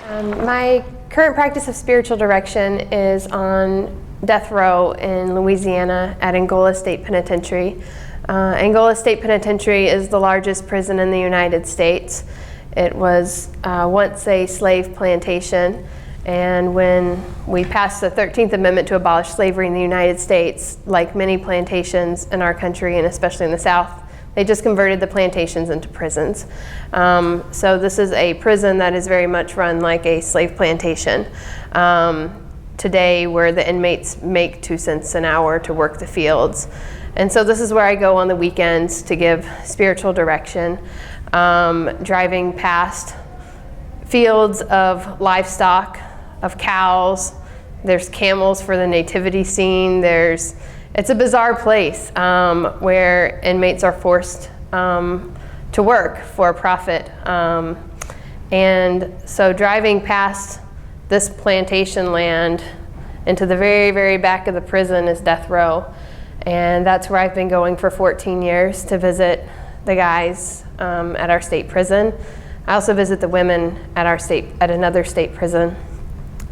My current practice of spiritual direction is on death row in Louisiana at Angola State Penitentiary. Angola State Penitentiary is the largest prison in the United States. It was once a slave plantation, and when we passed the 13th Amendment to abolish slavery in the United States, like many plantations in our country, and especially in the South, they just converted the plantations into prisons. So this is a prison that is very much run like a slave plantation today, where the inmates make 2 cents an hour to work the fields. And so this is where I go on the weekends to give spiritual direction, driving past fields of livestock, of cows. There's camels for the nativity scene. It's a bizarre place where inmates are forced to work for a profit. And so driving past this plantation land into the very, very back of the prison is death row. And that's where I've been going for 14 years to visit the guys at our state prison. I also visit the women at another state prison.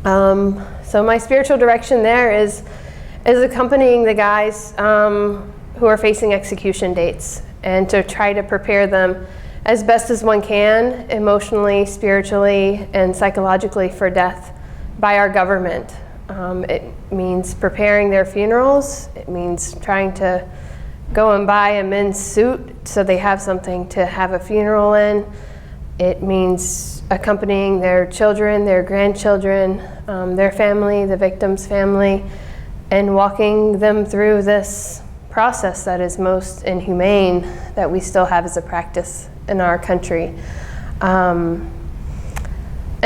So my spiritual direction there is accompanying the guys who are facing execution dates, and to try to prepare them as best as one can, emotionally, spiritually, and psychologically for death by our government. It means preparing their funerals. It means trying to go and buy a men's suit so they have something to have a funeral in. It means accompanying their children, their grandchildren, their family, the victim's family, and walking them through this process that is most inhumane that we still have as a practice in our country. And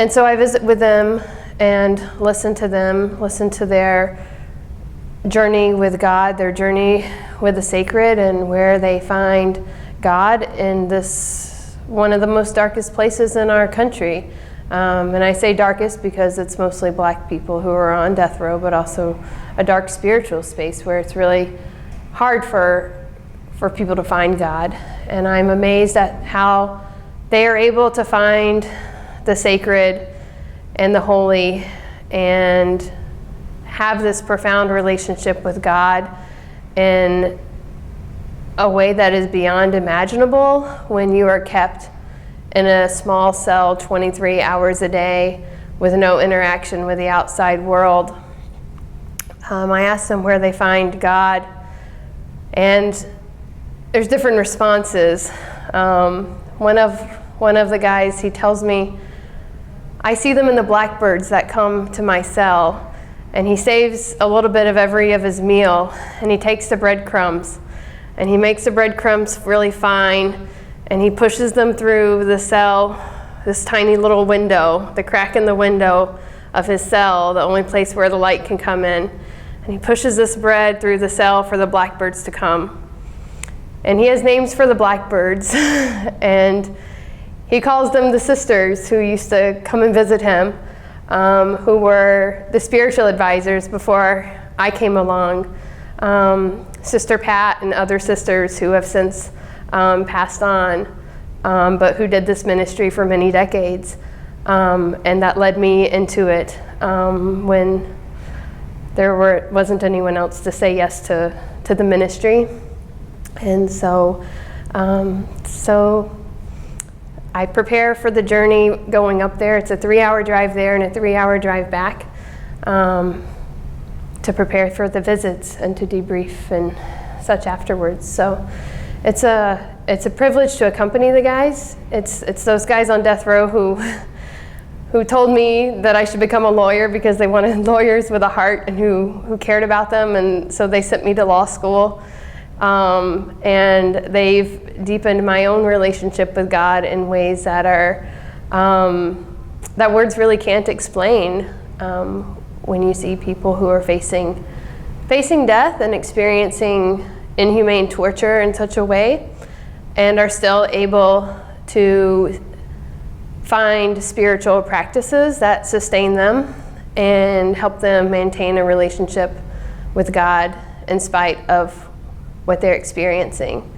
so I visit with them and listen to their journey with God, their journey with the sacred, and where they find God in this one of the most darkest places in our country. And I say darkest because it's mostly black people who are on death row, but also a dark spiritual space where it's really hard for people to find God. And I'm amazed at how they are able to find the sacred and the holy and have this profound relationship with God in a way that is beyond imaginable when you are kept in a small cell 23 hours a day with no interaction with the outside world. I asked them where they find God, and there's different responses. One of the guys, he tells me, I see them in the blackbirds that come to my cell, and he saves a little bit of every of his meal, and he takes the breadcrumbs, and he makes the breadcrumbs really fine, and he pushes them through the cell, this tiny little window, the crack in the window of his cell, the only place where the light can come in. And he pushes this bread through the cell for the blackbirds to come. And he has names for the blackbirds, and he calls them the sisters who used to come and visit him, who were the spiritual advisors before I came along. Sister Pat and other sisters who have since passed on, but who did this ministry for many decades. And that led me into it when there wasn't anyone else to say yes to the ministry. And so I prepare for the journey going up there. It's a 3-hour drive there and a 3-hour drive back to prepare for the visits and to debrief and such afterwards. So it's a privilege to accompany the guys. It's those guys on death row who told me that I should become a lawyer because they wanted lawyers with a heart and who cared about them, and so they sent me to law school. And they've deepened my own relationship with God in ways that are that words really can't explain. When you see people who are facing death and experiencing inhumane torture in such a way, and are still able to find spiritual practices that sustain them and help them maintain a relationship with God in spite of what they're experiencing.